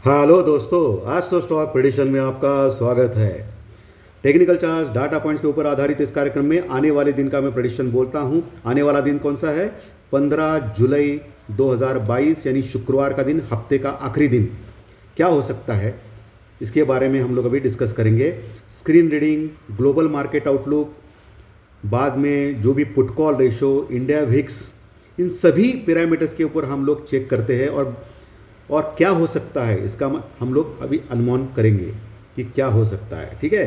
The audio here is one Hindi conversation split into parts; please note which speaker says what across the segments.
Speaker 1: हेलो दोस्तों, आज तो स्टॉक प्रेडिक्शन में आपका स्वागत है। टेक्निकल चार्ज डाटा पॉइंट्स के ऊपर आधारित इस कार्यक्रम में आने वाले दिन का मैं प्रेडिक्शन बोलता हूं। आने वाला दिन कौन सा है? 15 जुलाई 2022 यानी शुक्रवार का दिन, हफ्ते का आखिरी दिन। क्या हो सकता है इसके बारे में हम लोग अभी डिस्कस करेंगे। Screen reading, global market outlook, बाद में जो भी put call ratio, India VIX, इन सभी पैरामीटर्स के ऊपर हम लोग चेक करते हैं और क्या हो सकता है इसका हम लोग अभी अनुमान करेंगे कि क्या हो सकता है। ठीक है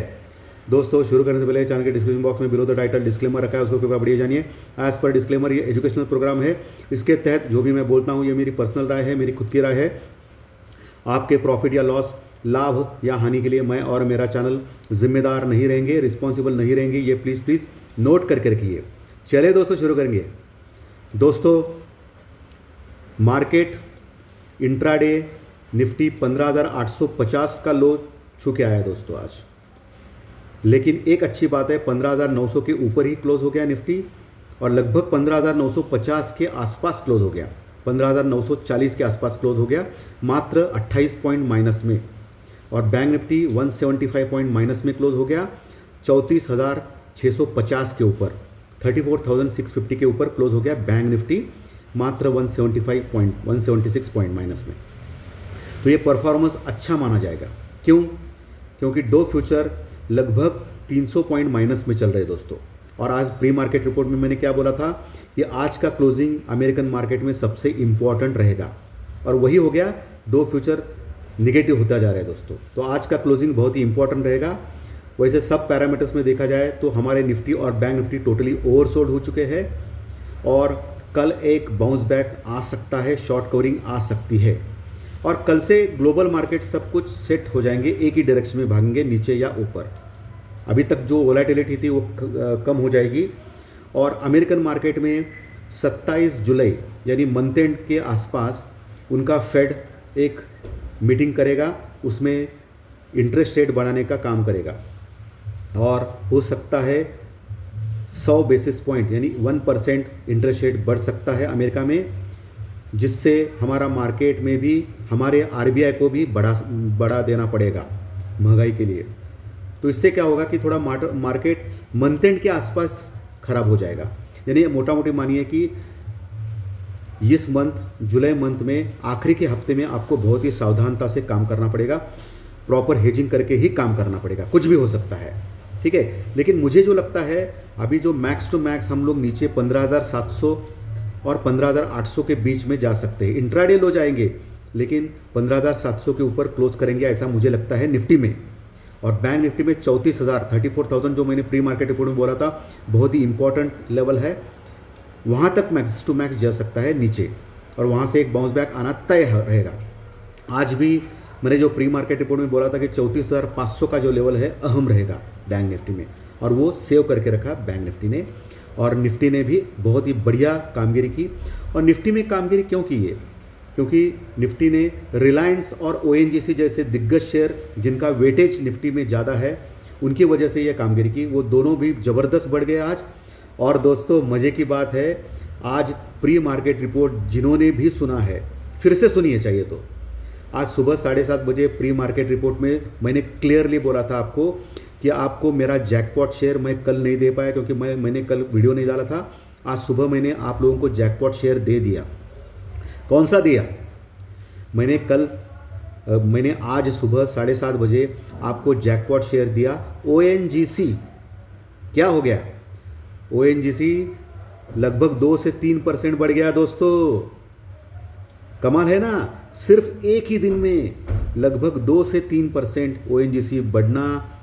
Speaker 1: दोस्तों, शुरू करने से पहले चैनल के डिस्क्रिप्शन बॉक्स में बिलो द टाइटल डिस्क्लेमर रखा है, उसको कृपया बढ़िया जानिए। एज पर डिस्क्लेमर, ये एजुकेशनल प्रोग्राम है। इसके तहत जो भी मैं बोलता हूँ ये मेरी पर्सनल राय है, मेरी खुद की राय है। आपके प्रॉफिट या लॉस, लाभ या हानि के लिए मैं और मेरा चैनल जिम्मेदार नहीं रहेंगे, रिस्पॉन्सिबल नहीं रहेंगे। ये प्लीज़ नोट करके रखिए। चलिए दोस्तों, शुरू करेंगे। दोस्तों, मार्केट इंट्राडे निफ्टी 15,850 का लो छू के आया दोस्तों आज। लेकिन एक अच्छी बात है, 15,900 के ऊपर ही क्लोज हो गया निफ्टी और लगभग 15,950 के आसपास क्लोज हो गया। 15,940 के आसपास क्लोज हो गया, मात्र 28 पॉइंट माइनस में। और बैंक निफ्टी 175 पॉइंट माइनस में क्लोज हो गया, 34,650 के ऊपर, 34,650 के ऊपर क्लोज हो गया बैंक निफ्टी, मात्र 176 पॉइंट माइनस में। तो ये परफॉर्मेंस अच्छा माना जाएगा। क्यों? क्योंकि डो फ्यूचर लगभग 300 पॉइंट माइनस में चल रहे दोस्तों। और आज प्री मार्केट रिपोर्ट में मैंने क्या बोला था कि आज का क्लोजिंग अमेरिकन मार्केट में सबसे इंपॉर्टेंट रहेगा, और वही हो गया। डो फ्यूचर निगेटिव होता जा रहा है दोस्तों, तो आज का क्लोजिंग बहुत ही इंपॉर्टेंट रहेगा। वैसे सब पैरामीटर्स में देखा जाए तो हमारे निफ्टी और बैंक निफ्टी टोटली ओवरसोल्ड हो चुके हैं और कल एक बाउंस बैक आ सकता है, शॉर्ट कवरिंग आ सकती है। और कल से ग्लोबल मार्केट सब कुछ सेट हो जाएंगे, एक ही डायरेक्शन में भागेंगे, नीचे या ऊपर। अभी तक जो वोलेटिलिटी थी वो कम हो जाएगी। और अमेरिकन मार्केट में 27 जुलाई यानी मंथ एंड के आसपास उनका फेड एक मीटिंग करेगा, उसमें इंटरेस्ट रेट बढ़ाने का काम करेगा और हो सकता है 100 बेसिस पॉइंट यानी 1% इंटरेस्ट रेट बढ़ सकता है अमेरिका में, जिससे हमारा मार्केट में भी, हमारे आरबीआई को भी बढ़ा देना पड़ेगा महंगाई के लिए। तो इससे क्या होगा कि थोड़ा मार्केट मंथ एंड के आसपास खराब हो जाएगा। यानी मोटा मोटी मानिए कि इस मंथ, जुलाई मंथ में आखिरी के हफ्ते में आपको बहुत ही सावधानता से काम करना पड़ेगा, प्रॉपर हेजिंग करके ही काम करना पड़ेगा। कुछ भी हो सकता है, ठीक है। लेकिन मुझे जो लगता है अभी जो मैक्स टू मैक्स हम लोग नीचे 15,700 और 15,800 के बीच में जा सकते हैं। इंट्राडे लो जाएंगे लेकिन 15,700 के ऊपर क्लोज करेंगे, ऐसा मुझे लगता है निफ्टी में। और बैंक निफ्टी में 34,000 जो मैंने प्री मार्केट रिपोर्ट में बोला था, बहुत ही इंपॉर्टेंट लेवल है। वहाँ तक मैक्स टू मैक्स जा सकता है नीचे, और वहाँ से एक बाउंस बैक आना तय रहेगा। आज भी मैंने जो प्री मार्केट रिपोर्ट में बोला था कि 34,500 का जो लेवल है अहम रहेगा बैंक निफ्टी में, और वो सेव करके रखा बैंक निफ्टी ने। और निफ्टी ने भी बहुत ही बढ़िया कामगिरी की। और निफ्टी में कामगिरी क्यों की है? क्योंकि निफ्टी ने रिलायंस और ओएनजीसी जैसे दिग्गज शेयर जिनका वेटेज निफ्टी में ज़्यादा है, उनकी वजह से यह कामगिरी की। वो दोनों भी ज़बरदस्त बढ़ गए आज। और दोस्तों, मज़े की बात है, आज प्री मार्केट रिपोर्ट जिन्होंने भी सुना है फिर से सुनिए चाहिए तो। आज सुबह 7:30 बजे प्री मार्केट रिपोर्ट में मैंने क्लियरली बोला था आपको कि आपको मेरा जैकपॉट शेयर मैं कल नहीं दे पाया, क्योंकि मैंने कल वीडियो नहीं डाला था। आज सुबह मैंने आप लोगों को जैकपॉट शेयर दे दिया। कौन सा दिया? मैंने आज सुबह 7:30 बजे आपको जैकपॉट शेयर दिया, ओएनजीसी। क्या हो गया? ओएनजीसी लगभग 2 से 3% बढ़ गया दोस्तों। कमाल है ना? सिर्फ एक ही दिन में लगभग 2 से 3% ओएनजीसी बढ़ना,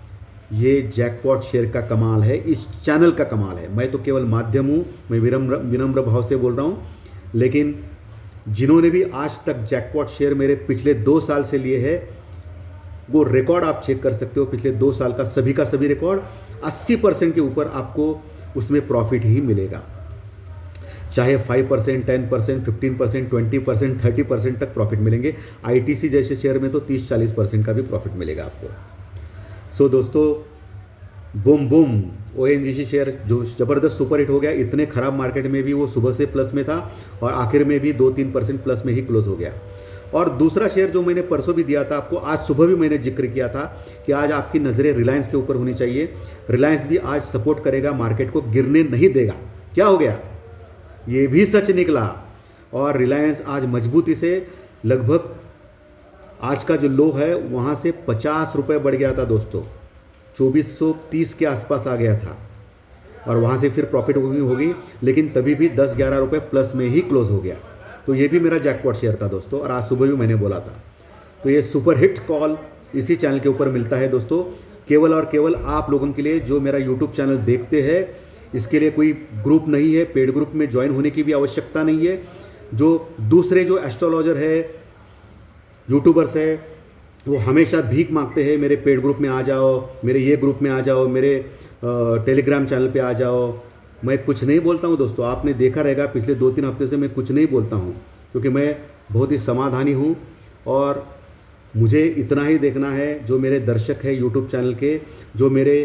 Speaker 1: ये जैकपॉट शेयर का कमाल है, इस चैनल का कमाल है। मैं तो केवल माध्यम हूँ, मैं विनम्र भाव से बोल रहा हूँ। लेकिन जिन्होंने भी आज तक जैकपॉट शेयर मेरे पिछले 2 साल से लिए है, वो रिकॉर्ड आप चेक कर सकते हो। पिछले 2 साल का सभी रिकॉर्ड 80% के ऊपर आपको उसमें प्रॉफिट ही मिलेगा। चाहे 5%, 10%, 15%, 20%, 30% तक प्रॉफिट मिलेंगे। आईटीसी जैसे शेयर में तो 30-40% का भी प्रॉफिट मिलेगा आपको। सो दोस्तों, बूम बूम, ओएनजीसी शेयर जो ज़बरदस्त सुपर हिट हो गया। इतने खराब मार्केट में भी वो सुबह से प्लस में था और आखिर में भी 2-3% प्लस में ही क्लोज हो गया। और दूसरा शेयर जो मैंने परसों भी दिया था आपको, आज सुबह भी मैंने जिक्र किया था कि आज आपकी नज़रें रिलायंस के ऊपर होनी चाहिए। रिलायंस भी आज सपोर्ट करेगा, मार्केट को गिरने नहीं देगा। क्या हो गया, ये भी सच निकला और रिलायंस आज मजबूती से लगभग आज का जो लो है वहाँ से 50 रुपये बढ़ गया था दोस्तों, 2430 के आसपास आ गया था और वहाँ से फिर प्रॉफिट होगी, लेकिन तभी भी 10-11 रुपये प्लस में ही क्लोज हो गया। तो ये भी मेरा जैकपॉट शेयर था दोस्तों और आज सुबह भी मैंने बोला था। तो ये सुपर हिट कॉल इसी चैनल के ऊपर मिलता है दोस्तों, केवल और केवल आप लोगों के लिए जो मेरा यूट्यूब चैनल देखते हैं। इसके लिए कोई ग्रुप नहीं है, पेड ग्रुप में ज्वाइन होने की भी आवश्यकता नहीं है। जो दूसरे जो एस्ट्रोलॉजर है, यूट्यूबर्स है, वो हमेशा भीख मांगते हैं, मेरे पेड ग्रुप में आ जाओ, मेरे ये ग्रुप में आ जाओ, मेरे टेलीग्राम चैनल पे आ जाओ। मैं कुछ नहीं बोलता हूँ दोस्तों, आपने देखा रहेगा पिछले 2-3 हफ्ते से मैं कुछ नहीं बोलता हूँ, क्योंकि मैं बहुत ही समाधानी हूँ और मुझे इतना ही देखना है। जो मेरे दर्शक हैं यूट्यूब चैनल के, जो मेरे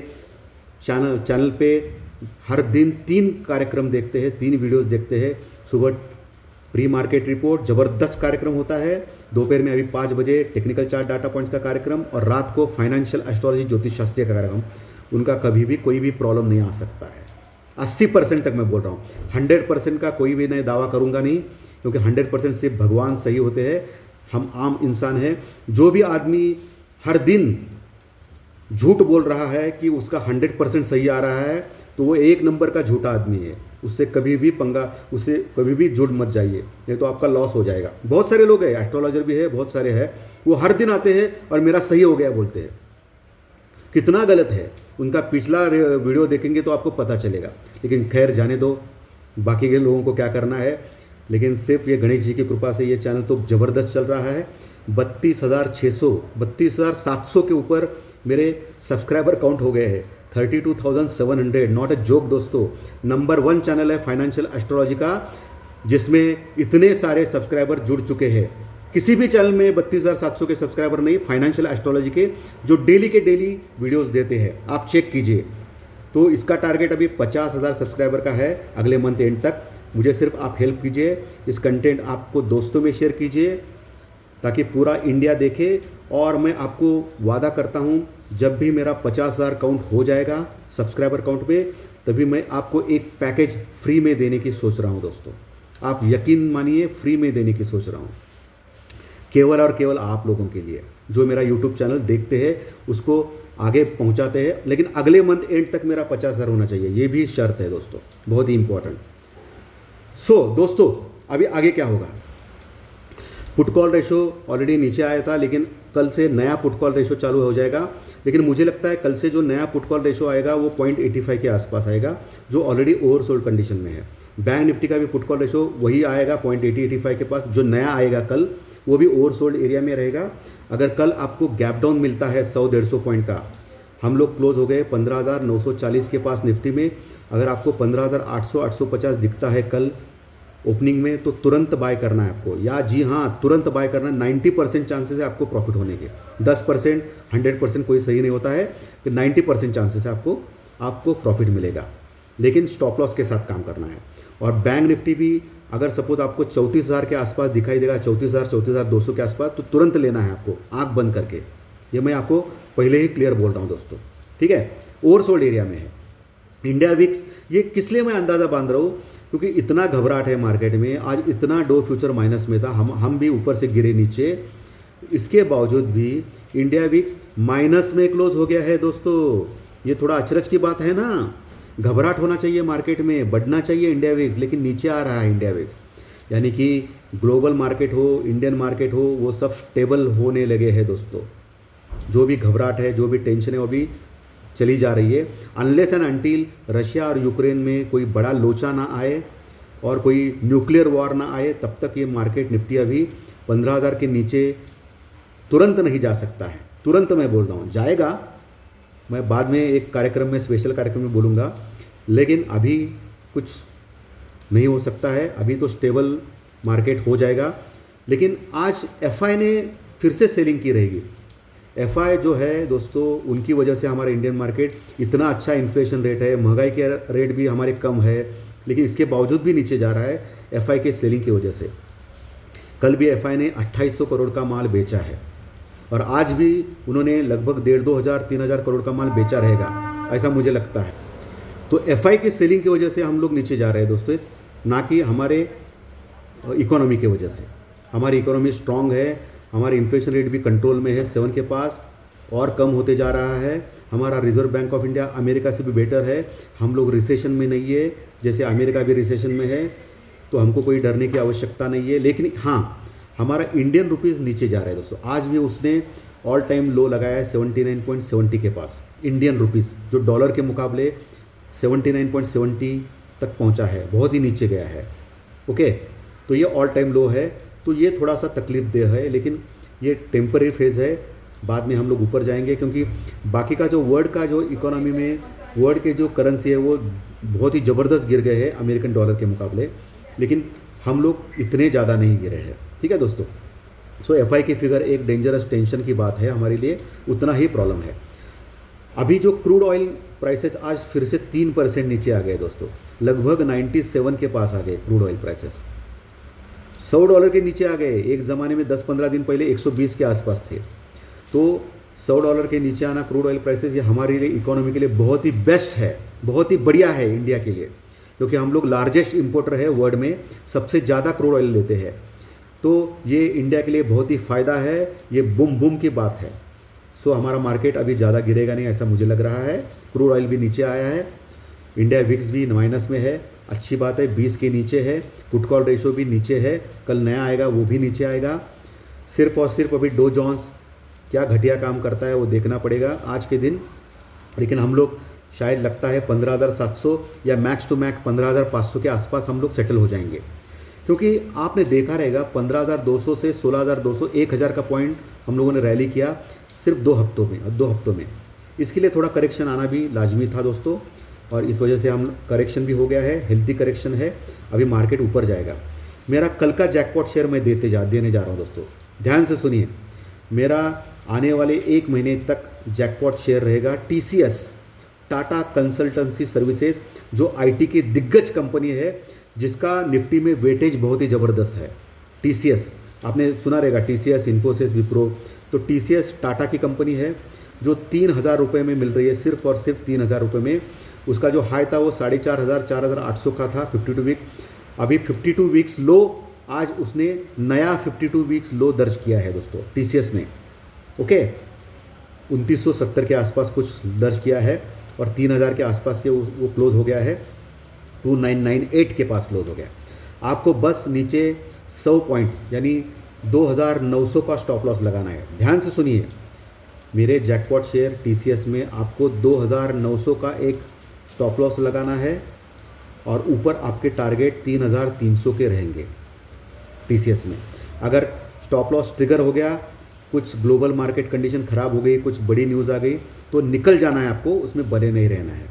Speaker 1: चैनल पे हर दिन 3 कार्यक्रम देखते हैं, 3 वीडियोस देखते हैं। सुबह प्री मार्केट रिपोर्ट ज़बरदस्त कार्यक्रम होता है, दोपहर में अभी 5 बजे टेक्निकल चार्ट डाटा पॉइंट्स का कार्यक्रम और रात को फाइनेंशियल एस्ट्रोलॉजी ज्योतिष शास्त्रीय का कार्यक्रम। उनका कभी भी कोई भी प्रॉब्लम नहीं आ सकता है। 80% तक मैं बोल रहा हूँ, 100% का कोई भी मैं दावा करूँगा नहीं, क्योंकि 100% सिर्फ भगवान सही होते हैं, हम आम इंसान हैं। जो भी आदमी हर दिन झूठ बोल रहा है कि उसका 100% सही आ रहा है, तो वो 1 नंबर का झूठा आदमी है। उससे कभी भी पंगा, उससे कभी भी जुड़ मत जाइए, नहीं तो आपका लॉस हो जाएगा। बहुत सारे लोग हैं, एस्ट्रोलॉजर भी है, बहुत सारे हैं, वो हर दिन आते हैं और मेरा सही हो गया बोलते हैं। कितना गलत है, उनका पिछला वीडियो देखेंगे तो आपको पता चलेगा। लेकिन खैर जाने दो, बाकी के लोगों को क्या करना है। लेकिन सिर्फ ये गणेश जी की कृपा से ये चैनल तो ज़बरदस्त चल रहा है। 32,600 32,700 के ऊपर मेरे सब्सक्राइबर काउंट हो गए हैं। 32,700, नॉट अ जोक दोस्तों। नंबर 1 चैनल है फाइनेंशियल एस्ट्रोलॉजी का, जिसमें इतने सारे सब्सक्राइबर जुड़ चुके हैं। किसी भी चैनल में 32,700 के सब्सक्राइबर नहीं, फाइनेंशियल एस्ट्रोलॉजी के, जो डेली के डेली वीडियोस देते हैं। आप चेक कीजिए। तो इसका टारगेट अभी 50,000 सब्सक्राइबर का है अगले मंथ एंड तक। मुझे सिर्फ आप हेल्प कीजिए, इस कंटेंट आपको दोस्तों में शेयर कीजिए ताकि पूरा इंडिया देखे। और मैं आपको वादा करता हूँ, जब भी मेरा 50,000 काउंट हो जाएगा सब्सक्राइबर काउंट पे, तभी मैं आपको एक पैकेज फ्री में देने की सोच रहा हूँ दोस्तों। आप यकीन मानिए, फ्री में देने की सोच रहा हूँ, केवल और केवल आप लोगों के लिए जो मेरा यूट्यूब चैनल देखते हैं, उसको आगे पहुंचाते हैं। लेकिन अगले मंथ एंड तक मेरा 50,000 होना चाहिए, ये भी शर्त है दोस्तों, बहुत ही इंपॉर्टेंट। सो दोस्तों, अभी आगे क्या होगा। पुट कॉल रेशो ऑलरेडी नीचे आया था, लेकिन कल से नया पुट कॉल रेशो चालू हो जाएगा। लेकिन मुझे लगता है कल से जो नया पुट कॉल रेशो आएगा वो 0.85 के आसपास आएगा, जो ऑलरेडी ओवरसोल्ड कंडीशन में है। बैंक निफ्टी का भी पुट कॉल रेशो वही आएगा 0.80-85 के पास। जो नया आएगा कल, वो भी ओवरसोल्ड एरिया में रहेगा। अगर कल आपको गैप डाउन मिलता है 100-150 पॉइंट का, हम लोग क्लोज हो गए 15,940 के पास निफ्टी में। अगर आपको 15,800-850 दिखता है कल ओपनिंग में, तो तुरंत बाय करना है आपको, या जी हाँ तुरंत बाय करना। 90% चांसेस है आपको प्रॉफिट होने के। 10% 100% कोई सही नहीं होता है, तो 90% चांसेस है आपको प्रॉफिट मिलेगा। लेकिन स्टॉप लॉस के साथ काम करना है। और बैंक निफ्टी भी अगर सपोज आपको 34,000 के आसपास दिखाई देगा, 34,000 34,200 के आसपास, तो तुरंत लेना है आपको आंख बंद करके। ये मैं आपको पहले ही क्लियर बोल रहा हूँ दोस्तों, ठीक है। ओवरसोल्ड एरिया में है इंडिया विक्स। ये किस लिए मैं अंदाज़ा बांध रहा हूँ, क्योंकि इतना घबराहट है मार्केट में। आज इतना डो फ्यूचर माइनस में था, हम भी ऊपर से गिरे नीचे। इसके बावजूद भी इंडिया विक्स माइनस में क्लोज हो गया है दोस्तों। ये थोड़ा अचरज की बात है ना। घबराहट होना चाहिए मार्केट में, बढ़ना चाहिए इंडिया विक्स, लेकिन नीचे आ रहा है इंडिया विक्स। यानी कि ग्लोबल मार्केट हो, इंडियन मार्केट हो, वो सब स्टेबल होने लगे हैं दोस्तों। जो भी घबराहट है, जो भी टेंशन है, वो भी चली जा रही है। अनलेस एंड अनटिल रशिया और यूक्रेन में कोई बड़ा लोचा ना आए और कोई न्यूक्लियर वॉर ना आए, तब तक ये मार्केट निफ्टी अभी 15,000 के नीचे तुरंत नहीं जा सकता है। तुरंत मैं बोल रहा हूँ, जाएगा। मैं बाद में एक कार्यक्रम में, स्पेशल कार्यक्रम में बोलूँगा, लेकिन अभी कुछ नहीं हो सकता है। अभी तो स्टेबल मार्केट हो जाएगा। लेकिन आज एफआई ने फिर से सेलिंग की रहेगी। एफआई जो है दोस्तों, उनकी वजह से हमारा इंडियन मार्केट इतना अच्छा इन्फ्लेशन रेट है, महंगाई के रेट भी हमारे कम है, लेकिन इसके बावजूद भी नीचे जा रहा है एफआई के सेलिंग की वजह से। कल भी एफआई ने 2800 करोड़ का माल बेचा है और आज भी उन्होंने लगभग 1,500-2,000-3,000 करोड़ का माल बेचा रहेगा, ऐसा मुझे लगता है। तो एफआई की सेलिंग की वजह से हम लोग नीचे जा रहे हैं दोस्तों, ना कि हमारे इकोनॉमी की वजह से। हमारी इकोनॉमी स्ट्रांग है, हमारी इन्फ्लेशन रेट भी कंट्रोल में है 7 के पास और कम होते जा रहा है। हमारा reserve bank of India America से भी बेटर है, हम लोग रिसेशन में नहीं है, जैसे अमेरिका भी रिसेशन में है, तो हमको कोई डरने की आवश्यकता नहीं है। लेकिन हाँ, हमारा इंडियन रुपीज़ नीचे जा रहा है दोस्तों। आज भी उसने ऑल टाइम लो लगाया है 79.70 के पास। इंडियन रुपीज़ जो डॉलर के मुकाबले 79.70 तक पहुंचा है, बहुत ही नीचे गया है। ओके, तो ये ऑल टाइम लो है, तो ये थोड़ा सा तकलीफदेह है, लेकिन ये टेम्पररी फेज़ है, बाद में हम लोग ऊपर जाएंगे। क्योंकि बाकी का जो वर्ल्ड का जो इकोनॉमी में वर्ल्ड के जो करेंसी है वो बहुत ही ज़बरदस्त गिर गए हैं अमेरिकन डॉलर के मुकाबले, लेकिन हम लोग इतने ज़्यादा नहीं गिरे हैं। ठीक है दोस्तों, सो एफआई की फिगर एक डेंजरस टेंशन की बात है हमारे लिए, उतना ही प्रॉब्लम है। अभी जो क्रूड ऑयल प्राइसेस आज फिर से 3% नीचे आ गए दोस्तों, लगभग 97 के पास आ गए क्रूड ऑयल प्राइसेस, $100 के नीचे आ गए। एक ज़माने में 10-15 दिन पहले 120 के आसपास थे। तो $100 के नीचे आना क्रूड ऑयल प्राइसेस, ये हमारे लिए इकोनॉमी के लिए बहुत ही बेस्ट है, बहुत ही बढ़िया है इंडिया के लिए, क्योंकि हम लोग लार्जेस्ट इंपोर्टर है वर्ल्ड में, सबसे ज़्यादा क्रूड ऑयल लेते हैं। तो ये इंडिया के लिए बहुत ही फ़ायदा है, ये बूम बूम की बात है। सो हमारा मार्केट अभी ज़्यादा गिरेगा नहीं ऐसा मुझे लग रहा है। क्रूड ऑयल भी नीचे आया है, इंडिया विक्स भी माइनस में है, अच्छी बात है, 20 के नीचे है, पुट कॉल रेशो भी नीचे है, कल नया आएगा वो भी नीचे आएगा। सिर्फ और सिर्फ अभी डो जोन्स क्या घटिया काम करता है वो देखना पड़ेगा आज के दिन, लेकिन हम लोग शायद लगता है 15,700 या मैक्स टू मैक्स 15,500 के आसपास हम लोग सेटल हो जाएंगे। क्योंकि आपने देखा रहेगा 15,200 से 16,200 1,000 का पॉइंट हम लोगों ने रैली किया सिर्फ 2 हफ्तों में। इसके लिए थोड़ा करेक्शन आना भी लाजमी था दोस्तों, और इस वजह से हम करेक्शन भी हो गया है, हेल्थी करेक्शन है, अभी मार्केट ऊपर जाएगा। मेरा कल का जैकपॉट शेयर मैं देने जा रहा हूँ दोस्तों, ध्यान से सुनिए। मेरा आने वाले 1 महीने तक जैकपॉट शेयर रहेगा TCS, टाटा कंसल्टेंसी सर्विसेज, जो IT की दिग्गज कंपनी है, जिसका निफ्टी में वेटेज बहुत ही ज़बरदस्त है। TCS आपने सुना रहेगा, TCS, इन्फोसिस, विप्रो। तो TCS टाटा की कंपनी है जो 3,000 रुपये में मिल रही है, सिर्फ और सिर्फ 3,000 रुपये में। उसका जो हाई था वो 4,500 4,800 का था 52 वीक। अभी 52 वीक्स लो, आज उसने नया 52 वीक्स लो दर्ज किया है दोस्तों TCS ने। ओके, 2970 के आसपास कुछ दर्ज किया है और 3,000 के आसपास के वो क्लोज हो गया है, 2998 के पास क्लोज हो गया। आपको बस नीचे 100 पॉइंट यानी 2,900 का स्टॉप लॉस लगाना है। ध्यान से सुनिए, मेरे जैकपॉट शेयर TCS में आपको 2,900 का एक स्टॉप लॉस लगाना है और ऊपर आपके टारगेट 3,300 के रहेंगे TCS में। अगर स्टॉप लॉस ट्रिगर हो गया, कुछ ग्लोबल मार्केट कंडीशन ख़राब हो गई, कुछ बड़ी न्यूज़ आ गई, तो निकल जाना है आपको, उसमें बने नहीं रहना है।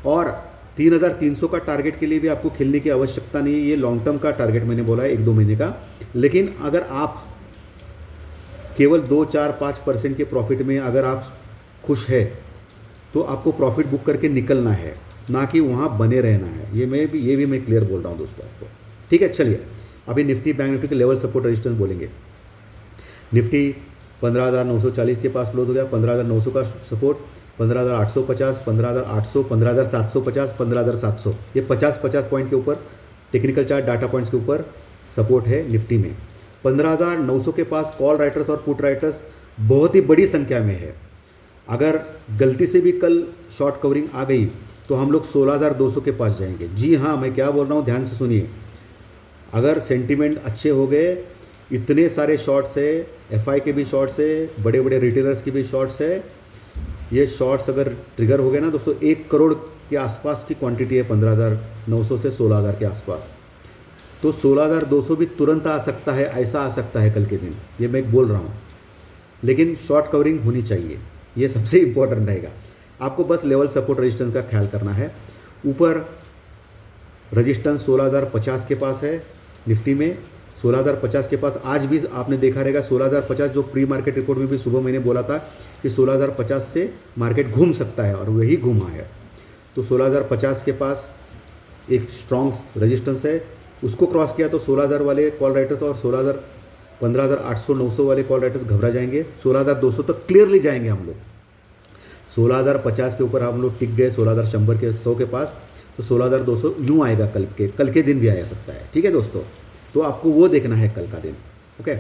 Speaker 1: और 3,300 का टारगेट के लिए भी आपको खेलने की आवश्यकता नहीं है, ये लॉन्ग टर्म का टारगेट मैंने बोला है 1-2 महीने का। लेकिन अगर आप केवल 2-4-5% के प्रॉफिट में अगर आप खुश है तो आपको प्रॉफिट बुक करके निकलना है, ना कि वहाँ बने रहना है। ये भी मैं क्लियर बोल रहा हूँ दोस्तों आपको। ठीक है, चलिए अभी निफ्टी बैंक निफ्टी के लेवल सपोर्ट रेजिस्टेंस बोलेंगे। निफ्टी 15,940 के पास क्लोज हो गया, 15,900 का सपोर्ट, 15,850, 15,800, 15,750, 15,700, ये 50 पॉइंट के ऊपर टेक्निकल चार्ट डाटा पॉइंट्स के ऊपर सपोर्ट है निफ्टी में। 15,900 के पास कॉल राइटर्स और पुट राइटर्स बहुत ही बड़ी संख्या में है। अगर गलती से भी कल शॉर्ट कवरिंग आ गई तो हम लोग 16,200 के पास जाएंगे। जी हाँ, मैं क्या बोल रहा हूँ ध्यान से सुनिए। अगर सेंटीमेंट अच्छे हो गए, इतने सारे शॉर्ट्स है, एफआई के भी शॉर्ट्स है, बड़े बड़े रिटेलर्स की भी शॉर्ट्स है, ये शॉर्ट्स अगर ट्रिगर हो गए ना दोस्तों, 1 करोड़ के आसपास की क्वांटिटी है 15,900 से 16,000 के आसपास। तो 16,200 भी तुरंत आ सकता है, ऐसा आ सकता है कल के दिन, ये मैं बोल रहा हूँ। लेकिन शॉर्ट कवरिंग होनी चाहिए, ये सबसे इम्पोर्टेंट रहेगा। आपको बस लेवल सपोर्ट रेजिस्टेंस का ख्याल करना है। ऊपर रेजिस्टेंस 16,050 के पास है निफ्टी में, 16,050 के पास आज भी आपने देखा रहेगा 16,050, जो प्री मार्केट रिपोर्ट में भी सुबह मैंने बोला था कि 16,050 से मार्केट घूम सकता है, और वही घूमा है। तो 16,050 के पास एक स्ट्रॉन्ग रेजिस्टेंस है, उसको क्रॉस किया तो 16,000 वाले कॉल राइटर्स और 15,800 900 वाले कॉल राइटर्स घबरा जाएंगे, 16,200 तक क्लियरली जाएंगे हम लोग। 16,050 के ऊपर हम लोग टिक गए, 16,100 के 100 के पास, तो 16,200 यूँ आएगा कल के दिन भी आ सकता है। ठीक है दोस्तों, तो आपको वो देखना है कल का दिन। ओके,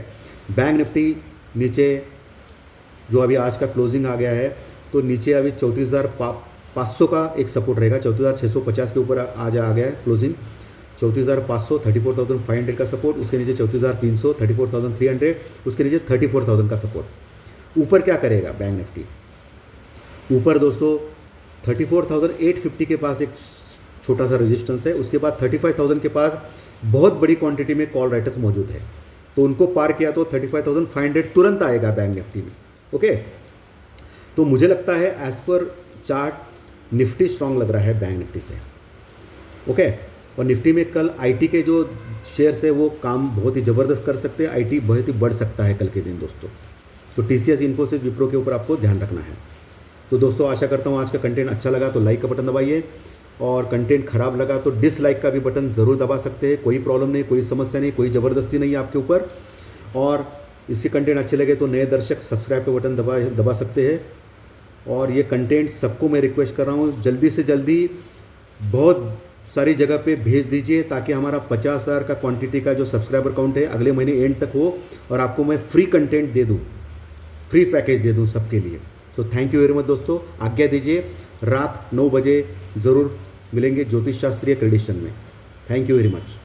Speaker 1: बैंक निफ्टी नीचे जो अभी आज का क्लोजिंग आ गया है, तो नीचे अभी 34,500 का एक सपोर्ट रहेगा। 34,650 के ऊपर आज आ गया है क्लोजिंग। 34,500 34,500 का सपोर्ट, उसके नीचे 34,300 34,300, उसके नीचे 34,000 का सपोर्ट। ऊपर क्या करेगा बैंक निफ्टी? ऊपर दोस्तों 34,850 के पास एक छोटा सा रेजिस्टेंस है, उसके बाद 35,000 के पास बहुत बड़ी क्वांटिटी में कॉल राइटर्स मौजूद है, तो उनको पार किया तो 35,500 तुरंत आएगा बैंक निफ्टी में। ओके, तो मुझे लगता है as per chart Nifty strong लग रहा है बैंक निफ्टी से। ओके, और निफ्टी में कल आईटी के जो शेयर्स है वो काम बहुत ही ज़बरदस्त कर सकते हैं, आईटी बहुत ही बढ़ सकता है कल के दिन दोस्तों। तो टीसीएस, इन्फोसिस, विप्रो के ऊपर आपको ध्यान रखना है। तो दोस्तों आशा करता हूँ आज का कंटेंट अच्छा लगा तो लाइक का बटन दबाइए, और कंटेंट खराब लगा तो डिसलाइक का भी बटन ज़रूर दबा सकते हैं। कोई प्रॉब्लम नहीं, कोई समस्या नहीं, कोई ज़बरदस्ती नहीं है आपके ऊपर। और इसके कंटेंट अच्छे लगे तो नए दर्शक सब्सक्राइब का बटन दबा सकते हैं। और ये कंटेंट सबको मैं रिक्वेस्ट कर रहा हूँ जल्दी से जल्दी बहुत सारी जगह पे भेज दीजिए, ताकि हमारा 50,000 का क्वांटिटी का जो सब्सक्राइबर काउंट है अगले महीने एंड तक हो, और आपको मैं फ्री कंटेंट दे दूँ, फ्री पैकेज दे दूँ सबके लिए। So thank you very much दोस्तों, आज्ञा दीजिए। रात 9 बजे ज़रूर मिलेंगे ज्योतिष शास्त्रीय क्रेडिशन में। Thank you very much.